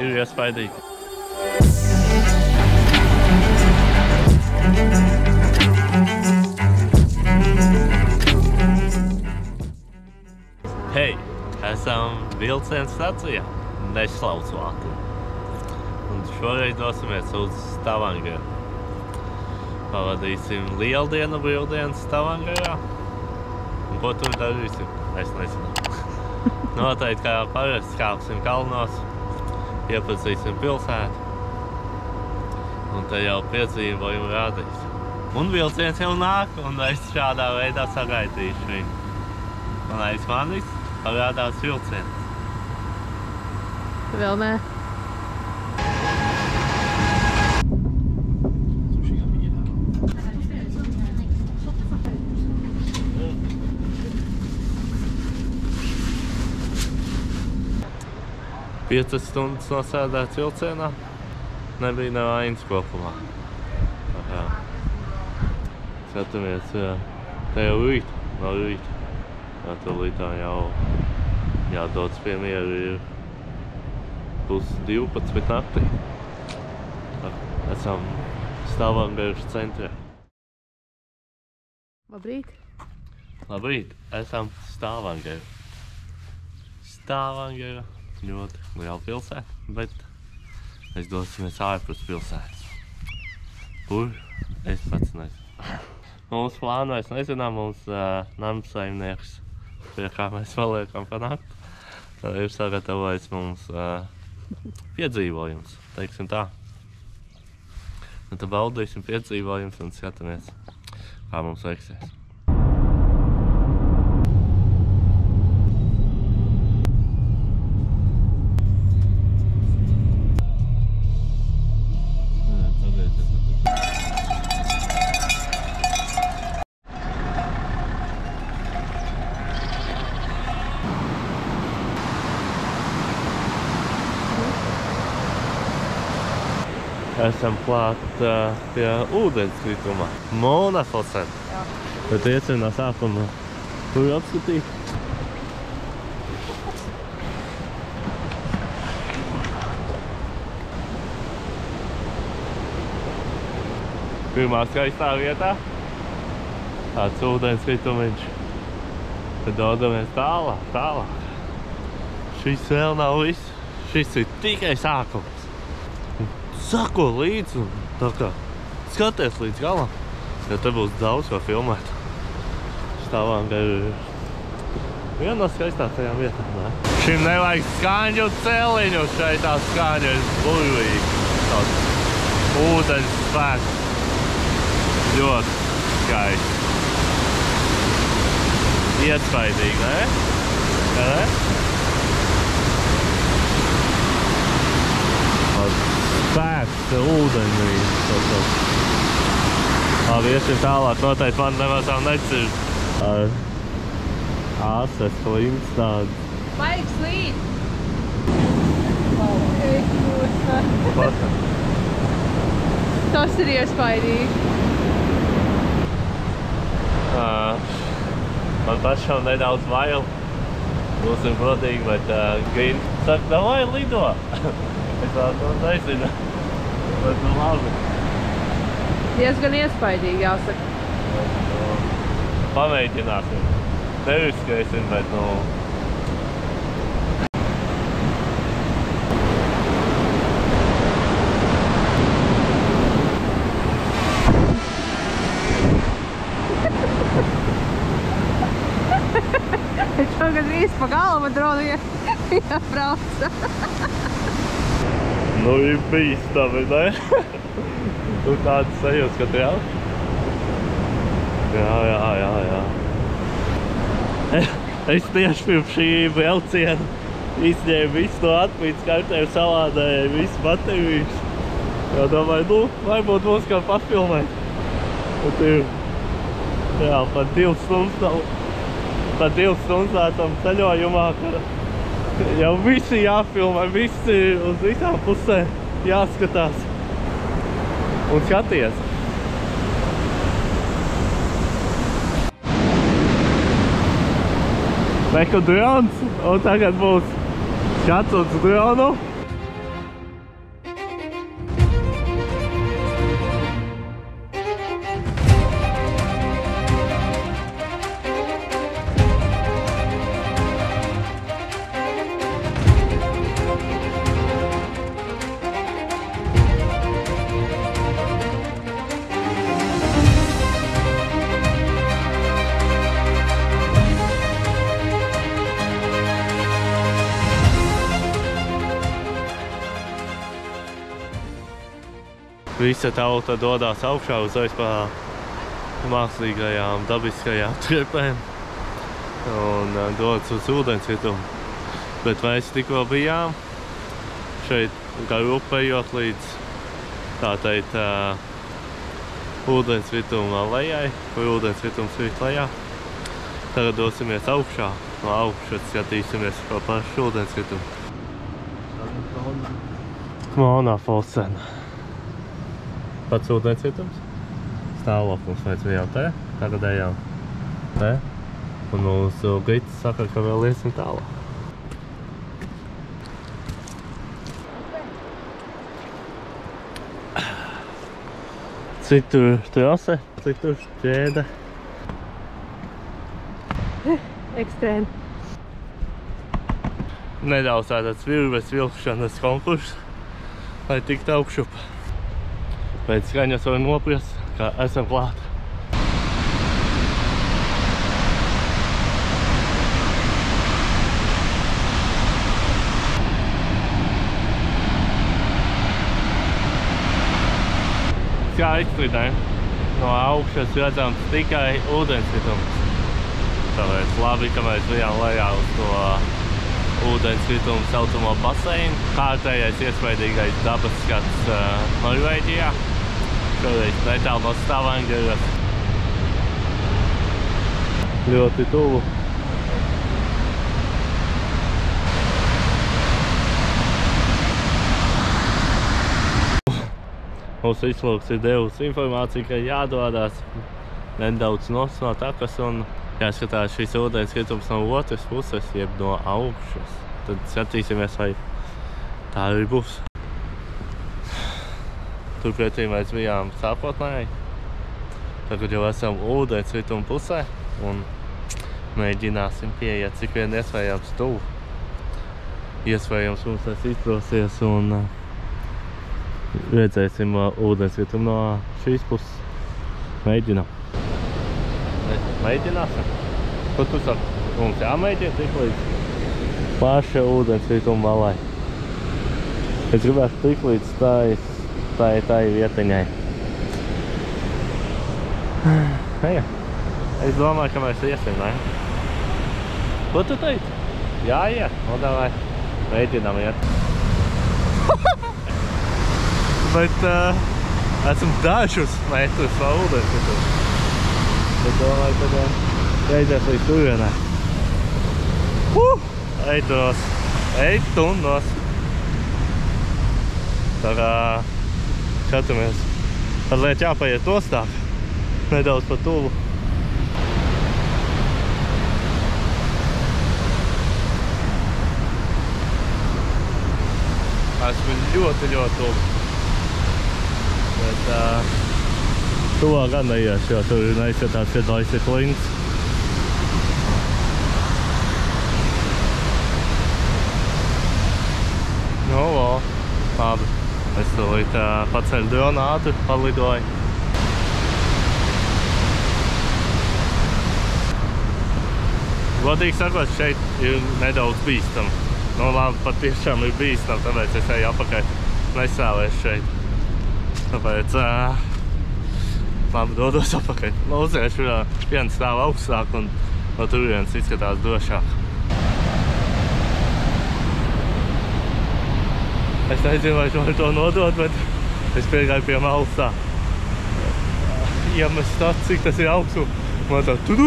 ir iespaidīgi. Hei, esam vilciena stacijā, neslauc vāku. Un šoreiz dosimies uz Stavangeru. Pavadīsim lieldienu brīvdienas Stavangerā. Un ko tur darīsim? Es nezinu. Noteikti kā parasti kāpsim kalnos, iepazīsim pilsētu. Un te jau piedzīvojumu rādīs. Un vilciens jau nāk, un es šādā veidā sagaidīšu viņu. Un aiz manis parādās vilciens. Vēl nē. Piecas stundas nosēdēts vilcienā. Nebija nevainas kopumā. Skatāmies, te jau rīt, no rīta. Tūlītā jau jādodas pie mieru ir 11:30 naktī. Esam Stavangeras centrā. Labrīt. Labrīt, esam Stavangera. Stavangera. Ļoti liela pilsēta, bet mēs dosimies ārpus pilsētas. Kur? Es pats nezinu. Mums plānu es nezinām, mums namsaimnieks, pie kā mēs paliekam pa nakti, ir sagatavojis mums piedzīvojums, teiksim tā. Un tad baudīsim piedzīvojums un skatāmies, kā mums veiksies. Esam klāt pie ūdenskrituma. Monafosen. Bet iesim no sākuma tur apskatīt. Pirmā skaistā vietā. Tāds ūdenskritumiņš. Tad dodamies tālāk. Šis vēl nav viss. Šis ir tikai sākums. Sako līdzi un tā kā skaties līdz galam, jo te būs daudz ko filmēt. Stavangera ir viena no skaistākajām vietām, ne? Šim nevajag skaņu celiņu, šeit tā skaņa ir burvīgi. Tāds ūdens spēks. Ļoti skaisti. Iespaidīgi, ne? Ne? Spēks, ūdenī. Labi, iesim tālāk, noteikti man nemazām necird. Ar āses klints tāds. Baigs līd! Tas ir iespaidīgi. Man pašam nedaudz vail. Būsim godīgi, bet Grīn saka, davai lido! Es vēl to nezinu, bet nu labi. Diezgan iespaidīgi, jāsaka. Pamēģināsim. Neriskēsim, bet nu... Šogad visi pa galvu dronu jābrauca. Nu, ir bīstami, ne? Tu tāds sajūts, ka tu jau? Jā. Es tieši pirms šī vilciena izņēmu visu no atmītas kartēm, salādēju visu baterijas. Jā, domāju, nu, varbūt mums kā pafilmēt. Un ir, jā, pat 2 stundas esam ceļojumā, ka jau visi jāfilmē, visi uz visām pusēm jāskatās. Un skaties! Reku drons, un tagad būs skats uz dronu. visa tauta dodās augšā uzreiz pa mākslīgajām dabiskajām triepēm un dodas uz ūdensritumu. Bet mēs tikko bijām šeit gar upējot līdz, tā teikt, ūdensrituma lejai, kur ūdensritums rīt lejā. Tagad dosimies augšā, no augšas skatīsimies pa pašu ūdensritumu. Monafosen. Pats ūdensritums. Stāvoklis mēs bijām te, tagad ejām te. Un mūsu gids saka, ka vēl iesim tālāk. Citur trase, citur ķēde. Ekstrēmi. Nedaudz tāds virves vilkšanas konkurss, lai tiktu augšup. Pēc skaņas var noprast, ka esam klāt. Skaisti, ne? No augšas redzams tikai ūdensritums. Tāpēc labi, ka mēs bijām lejā uz to ūdensritumu saucamo baseinu. Kārtējais iespaidīgais dabas skats Norvēģijā. Šoreiz netālu no Stavangeras. Ļoti tuvu. Mūsu izlūks ir devusi informāciju, ka jādodās nedaudz no takas un jāskatās šis ūdensritums no otras puses, jeb no augšas. Tad skatīsimies, vai tā arī būs. Turpretī mēs bijām sākotnēji. Tagad jau esam ūdensrituma pusē un mēģināsim pieiet cik vien iespējams tuvu. Iespējams mums tas izdosies un redzēsim ūdensritumu no šīs puses. Mēģinām. Mēģināsim? Ko tu saki? Mums jāmēģina tik līdz paša ūdensrituma malai. Es gribētu tik līdz tai vietiņai. Eja. Es domāju, ka mēs iesim, ne? Ko tu teici? Jāiet? No davai. Mēģinām iet. Bet esam dažus metrus no ūdensrituma. Es domāju, ka reidzēs līdz turienē. Ej tu nos! Ej tu nos! Tā kā skatāmies. Tad liet jāpaiet ostāk. Nedaudz pa tuvu. Esmu ļoti tuvu. Bet tuvā gan neies, jo tur neizskatās, ka dojs ir klints. Nu, labi. Es tūlīt paceļu dronu ātri, palidoju. Godīgi sakot, šeit ir nedaudz bīstam. Nu, labi, patiešām ir bīstam, tāpēc es eju apakaļ. Nesāvēšu šeit. Tāpēc labi dodos apakaļ. Uziešu vienu stāvu augstāk un no turienes izskatās drošāk. Es nezinu, vai var to nodot, bet es piegāju pie malas tā. Ja mēs tā, cik tas ir augstu, man tā tudu.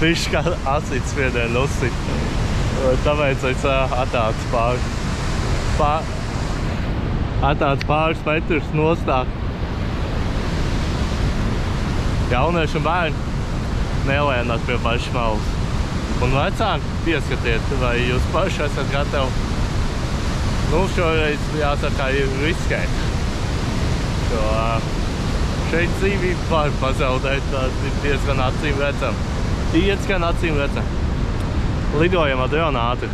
Bišķi kā asins spiedienu uzsit. Tāpēc es attācu pāris metrus nostāk. Jaunieši un bērni nelēnāt pie pašas malas. Un vecāki pieskatiet, vai jūs paši esat gatavi. Nu, šoreiz jāsaka, ir riskēt. Jo šeit dzīvību var pazaudēt, tas ir diezgan acīm redzam. Diezgan acīm redzam. Lidojam ar dronu ātri.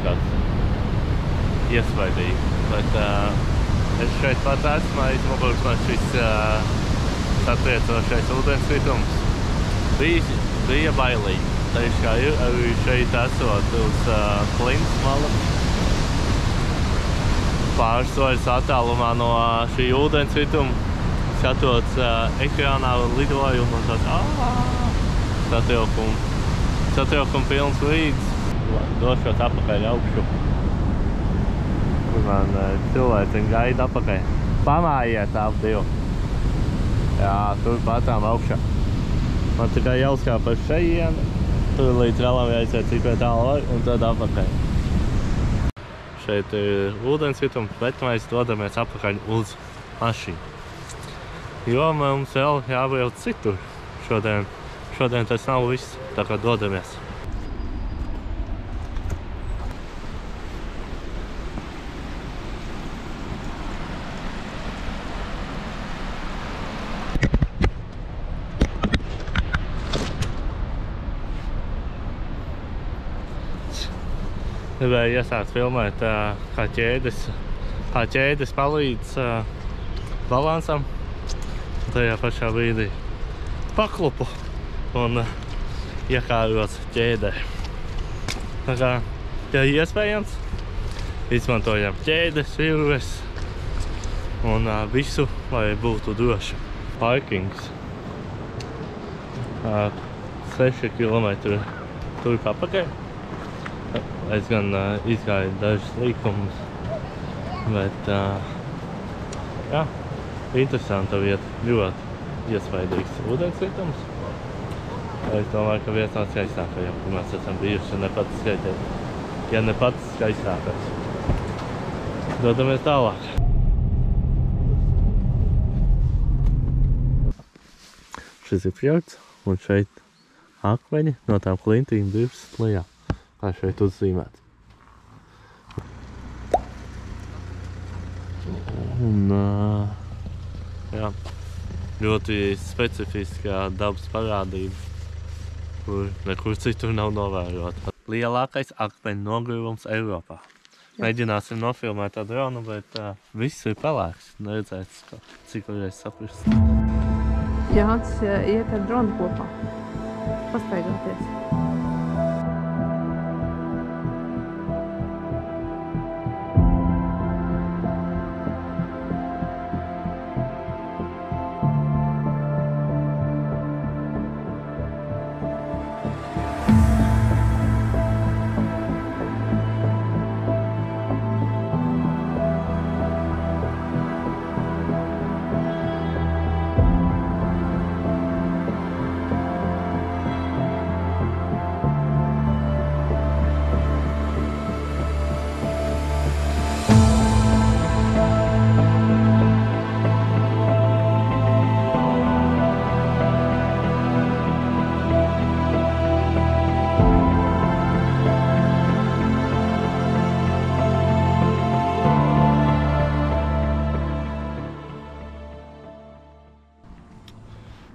kāds iespaidīgi. Bet es šeit pats esmu, aizmugurs man šis satriecošais ūdenskritums. Bija bailīgi. Tieši kā arī šeit esot uz klints malas. Pāris soļus attālumā no šī ūdenskrituma, skatot ekrānā lidojumu un tāds satraukumu pilns brīdis. Došos apakaļ augšu. Man cilvēciņi gaida apakaļ. Pamājiet ap divu. Jā, tur patām augšā. Man tikai jāuzkāp par šejienu, tur līdz galam jāiziet cik vai tālu var un tad apakaļ. Šeit ir ūdenskritums, bet mēs dodamies apakaļ uz mašīnu. Jo mums vēl jābrauc citur. Šodien tas nav viss, tā kā dodamies. Gribēju iesākt filmēt, kā ķēdes palīdz balansam. Tajā pašā brīdī paklupu un iekāros ķēdē. Tā kā, ja iespējams, izmantojam ķēdes, virves un visu, lai būtu droši. Parkings. 6 kilometri tur apakaļ. Es gan izgāju dažas līkumus, bet jā, interesanta vieta, ļoti iespaidīgs ūdenskritums. Es domāju, ka viens no skaistākajiem, kur mēs esam bijuši, ja ne pats skaistākais. Dodamies tālāk. Šis ir fjords, un šeit akmeņi no tām klintīm divas lejā. Kā šeit uzzīmēts. Un, jā, ļoti specifiskā dabas parādība, kur nekur citur nav novērota. Lielākais akmeņu nogrievums Eiropā. Mēģināsim nofilmēt ar dronu, bet viss ir pelēks. Neredzēts, cik varēs saprast. Jānis iet ar dronu kopā. Pastaigāties.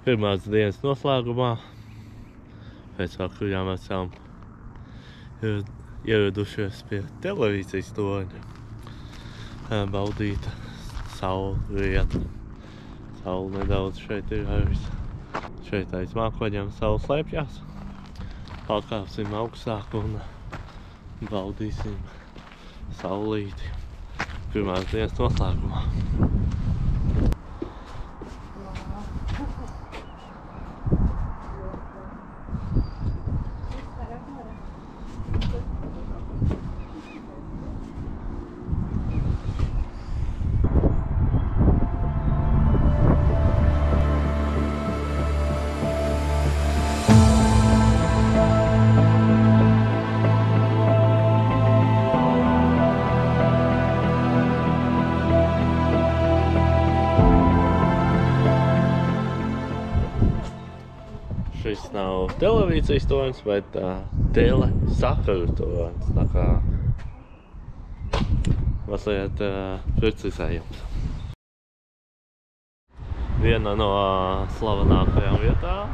Pirmās dienas noslēgumā, pēc vakarā mēs esam ieradušies pie televīzijas torņa. Baudīt saulrietu. Saule nedaudz šeit ir arī. Šeit aiz mākoņiem saule slēpjās. Pakāpsim augstāk un baudīsim saulīti. Pirmās dienas noslēgumā. Šis nav televīzijas tornis, bet telesakaru tornis. Tā kā mazliet precizējums. Viena no slavenākajām vietām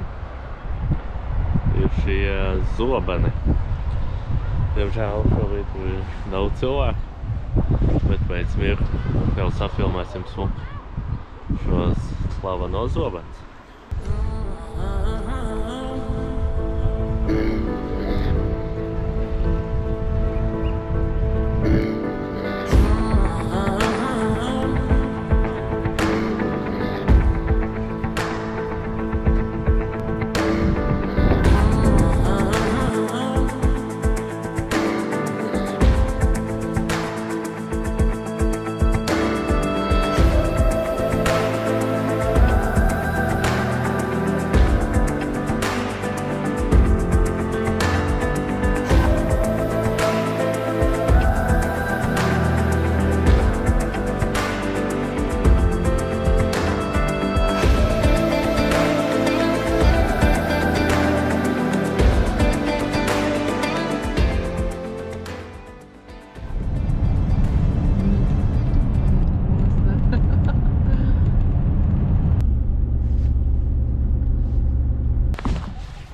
ir šie zobeni. Diemžēl šobrīd tur ir daudz cilvēku, bet pēc mirkļa jau safilmēsim smuku šos slavenos zobenus.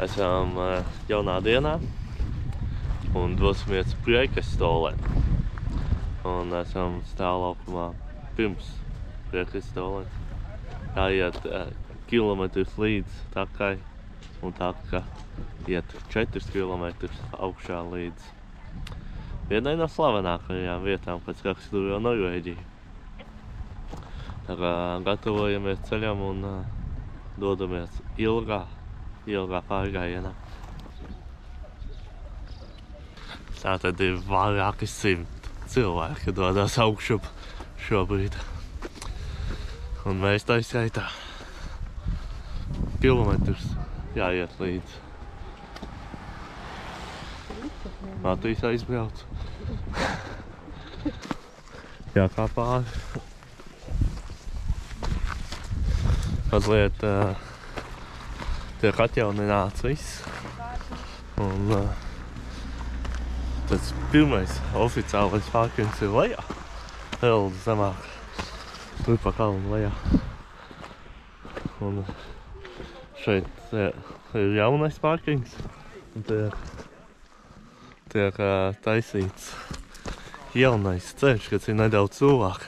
Esam jaunā dienā un dosimies Priekastolē. Un esam stāvlaukumā pirms Priekastolē. Jāiet kilometrus līdz takai un taka iet 4 kilometrus augšā līdz vienai no slavenākajām vietām pēc raksturo Norvēģiju. Tā kā gatavojamies ceļam un dodamies ilgā pārgājienā. Tātad ir vairāki 100 cilvēki dodas augšup šobrīd. Un mēs tā skaitā kilometrus jāiet līdz. Matīs aizbrauc. Jākā pāri. Mazliet tiek atjaunināts viss. Un tas pirmais oficiālais parkings ir lejā. Vēl zemāk. Tur pa kalnu lejā. Un šeit ir jaunais parkings. Un tiek taisīts jaunais ceļš, kad ir nedaudz cilvēku.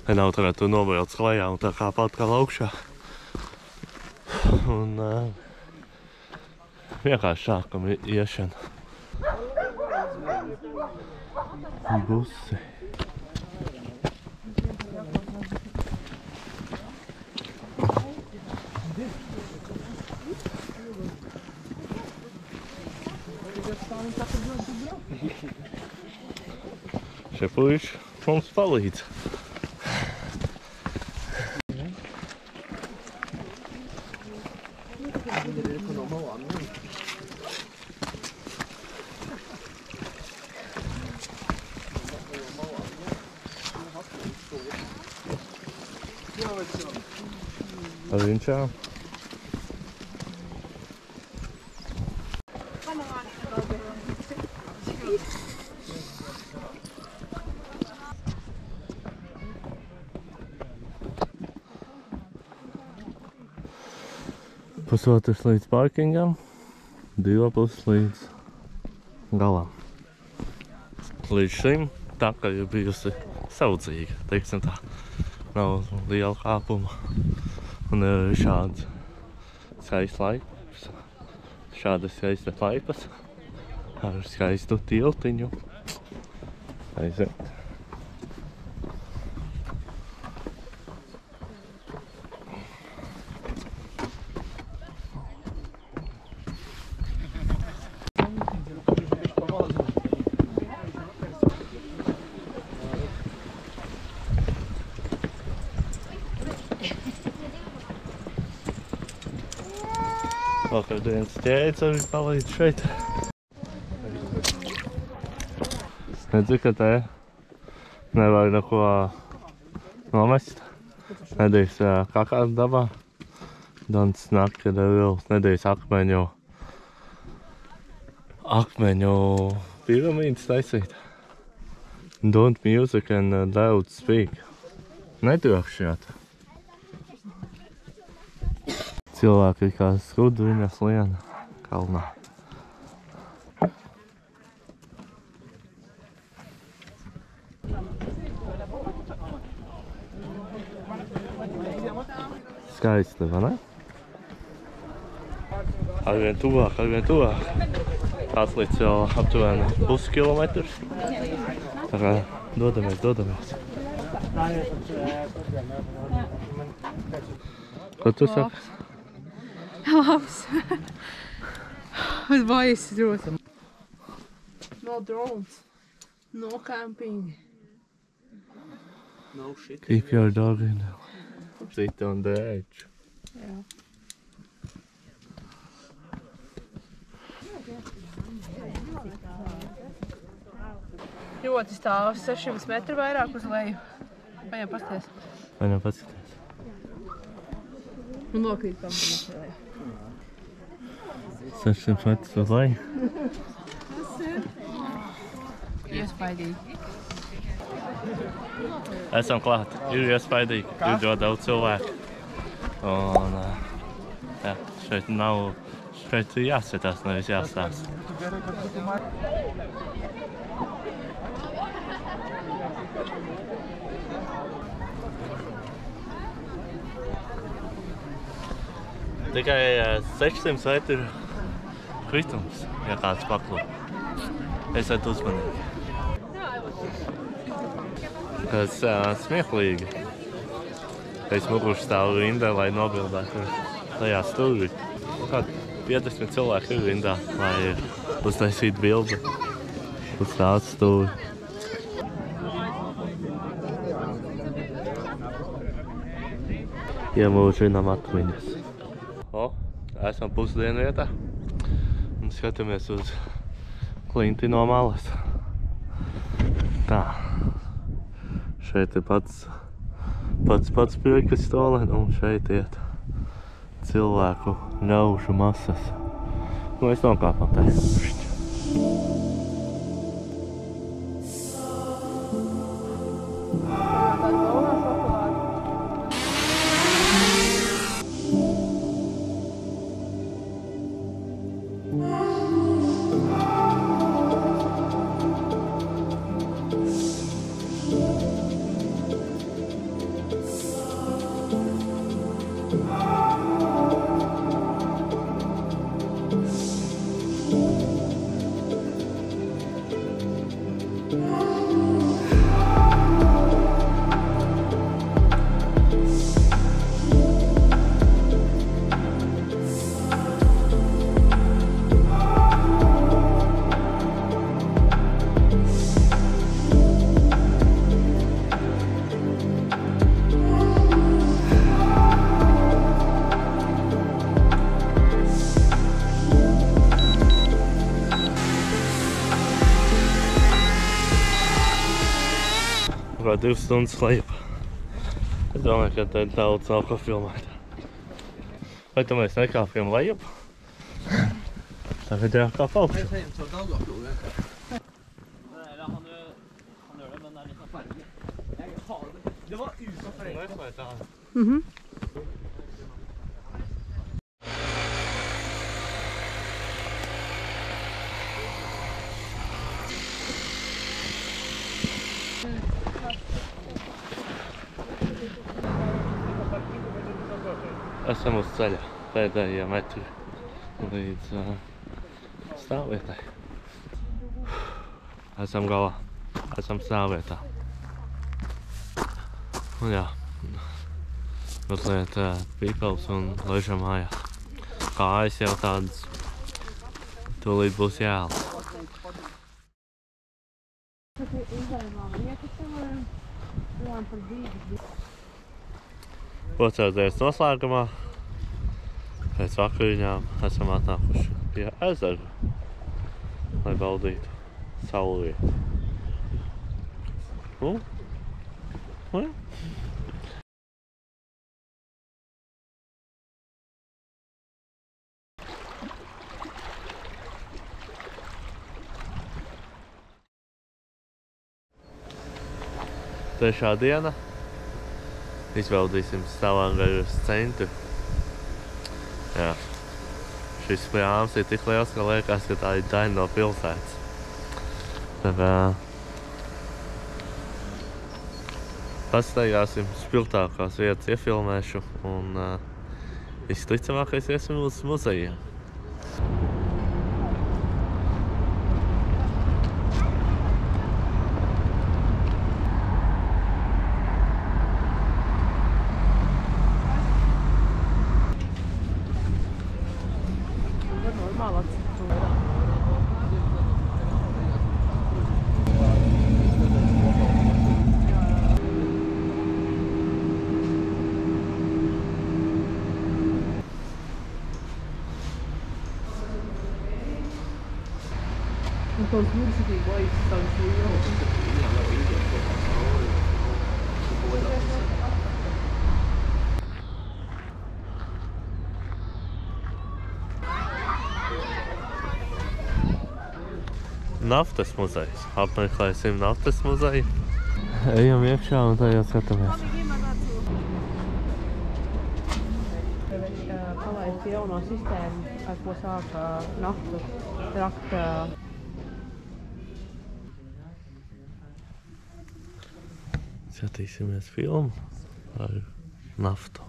Lai nav tagad tu nobrauc lejā un tā kā pat kā augšā. Un vienkārši sākam iešanu. Busi. Šie puiši mums palīdz. Čau. Pusotrs līdz parkingam, 2,5 līdz galam. Līdz šim taka ir bijusi saudzīga, teiksim tā. Nav liela kāpuma. Un ir šāds skaists laiks, šādas skaistas laipas ar skaistu tiltiņu. Aiziet. Vakardienas ķēdes arī palīdz šeit. Redzi, ka te nevajag neko nomest. Nedrīkst kakāt dabā. Don't snack the rules. Nedrīkst akmeņu piramīdas taisīt. Don't music and loud speak. Netrokšņot. Cilvēki ir kā skudriņas liena kalnā. Skaisti, vai ne? Arvien tuvāk, arvien tuvāk. Atlicis jau aptuveni puskilometrus. Tā kā dodamies. Ko tu saki? Labs. Es baisi ļoti. No drones. No camping. No shit. Keep your dog in. Sit on the edge. Jā. Ļoti stāv 600 metru vairāk uz leju. Paņem pasties. Paņem paskaties. Un nokrīt tam leju. 600 metrus uz leju. Iespaidīgi. Esam klāt. Ir iespaidīgi. Ir ļoti daudz cilvēku. Un jā, šeit nav... Šeit ir jāskatās, nevis jāstāsta. Tikai 600 metru kritums, ja kāds paklūp. Esiet uzmanīgi. Tas smieklīgi. Es muguši stāvu rindā, lai nobildētu tajā stūrī. Kādi 50 cilvēki ir rindā, lai uztaisītu bildi uz tādu stūri. Iemūžinām atmiņas. Esam pusdienu vietā un skatāmies uz klinti no malas. Tā. Šeit ir pats Prekastole un šeit iet cilvēku ļaužu masas. Nu, es nokāpam te. Kā 2 stundas lejup. Es domāju, ka te daudz nav ko filmēt. Vai tu mēs nekāpjam lejup? Tagad jākāp augšā. Mēs ejam caur Daugavpili vienkārši. Han gjør det, men det er litt av ferdig. Jeg har det. Det var utenfor. Esam uz ceļa pēdējie metri līdz stāvvietai. Esam galā. Esam stāvvietā. Un jā, mazliet pīpels un ležam mājās. Kājas jau tādas tūlīt būs jāēl. Pocēties noslēgumā. Pēc vakariņām esam atnākuši pie ezera, lai baudītu saulrietu. Nu jā. Trešā diena. Izbaudīsim Stavangaras centru. Jā. Šis prāms ir tik liels, ka liekas, ka tā ir daļa no pilsētas. Tad pastaigāsim spilgtākās vietas iefilmēšu un Visticamākais iesim uz muzejā. Those beautifully white sounds Naftas muzejs. Apmeklēsim naftas muzeju. Ejam iekšā un tajā skatāmies. Palaist jauno sistēmu, ar ko sāk naftu rakt. Skatīsimies filmu ar naftu.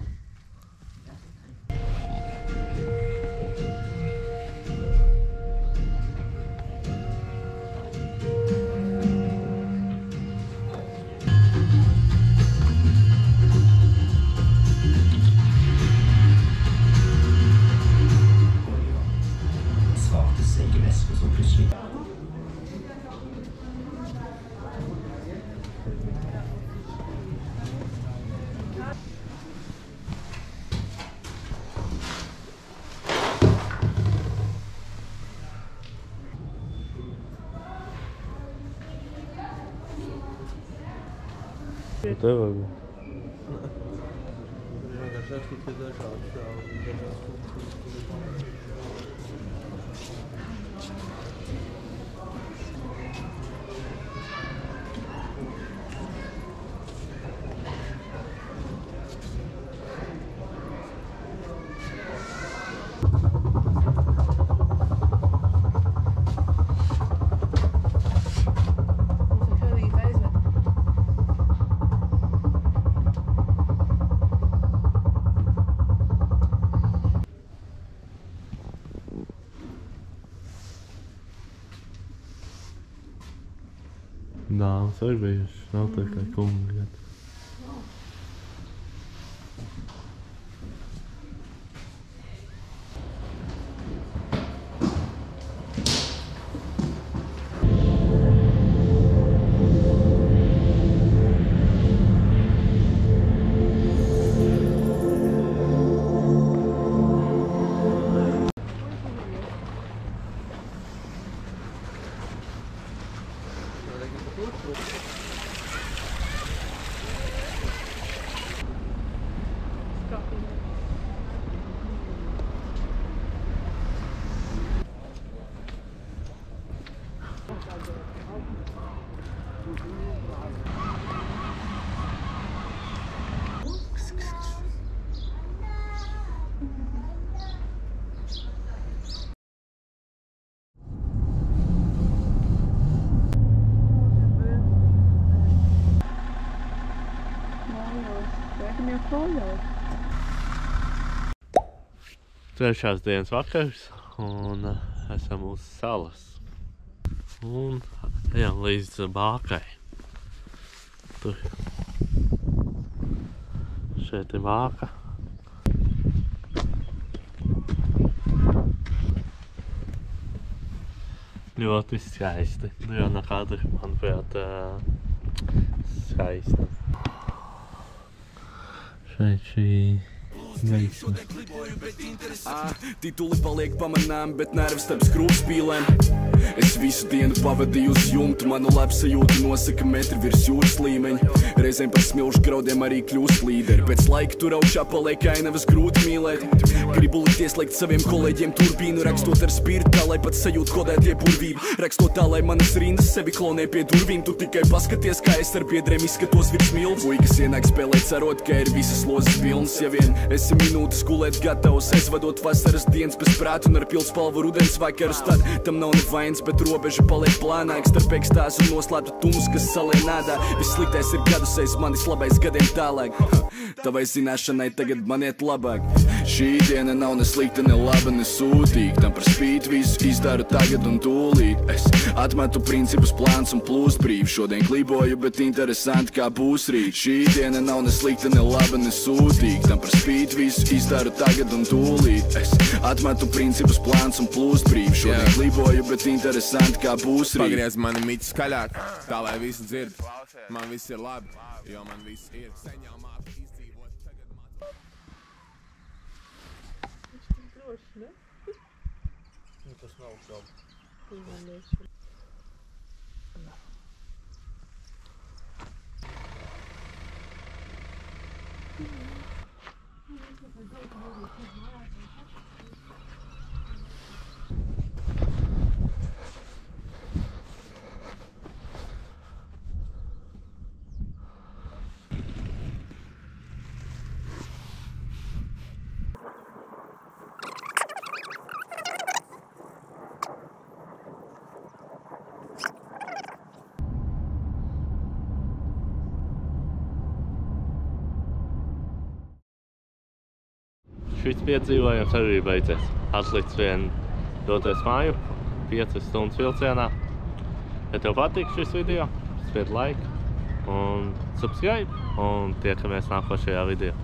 Tev vajag. Dāmas arī bijuši, nav tā kā kungi. Trešās dienas vakars un esam uz salas. Un ejam līdz bākai. Tur. Šeit ir bāka. Ļoti skaisti. Nu jau no kāda, manuprāt, skaisti. Šeit šī gaisma. Tituli paliek pamanām, bet nervi starp skrūvspīlēm. Es visu dienu pavadīju uz jumtu, manu labsajūtu nosaka metri virs jūras līmeņa. Reizēm par smilšu graudiem arī kļūst līderi. Pēc laika tur augšā paliek ainavas grūti mīlēt. Gribu likt ieslēgt saviem kolēģiem turbīnu, rakstot ar spirtu tā, lai pat sajūt kodētie burvību. Rakstot tā, lai manas rindas sevi klonē pie durvīm. Tu tikai paskaties, kā es ar biedriem izskatos virs milts. Puikas ienāk spēlēt, cerot, ka ir visas lozes pilnas. Ja vien es 10 minūtes gulēt gatavs, aizvadot vasaras dienas bez prātu un ar pildspalvu rudens vakarus. Tad tam nav nevainas, bet robeža paliek plānāk starp ekstāzi un noslēptu tums, kas salien ādā. Viss sliktais ir gadus aiz manis, labais gadiem tālāk. Tavai zināšanai tagad man iet labāk. Šī diena nav ne slikta, ne laba, ne sūtīga. Tam par spīti visu izdaru tagad un tūlīt. Es atmetu principus, plāns un plūst brīvi. Šodien kliboju, bet interesanti kā būs rīt. Šī diena nav ne slikta, ne laba, ne sūtīga. Tam par spīti visu izdaru tagad un tūlīt. Es atmetu principus, plāns un plūst brīvi. Šodien kliboju, bet interesanti kā būs rīt. Pagriez mani miķi skaļāk, tā lai visi dzird. Man viss ir labi, jo man viss ir. Sen jau māku izdzīvot, tagad māku. Droši, ne? Tas nav šaubu. Man liekas. Šis piedzīvojums arī beidzies. Atlicis vien doties māju, 5 stundas vilcienā. Ja tev patīk šis video, spied like un subscribe un tiekamies nākošajā video.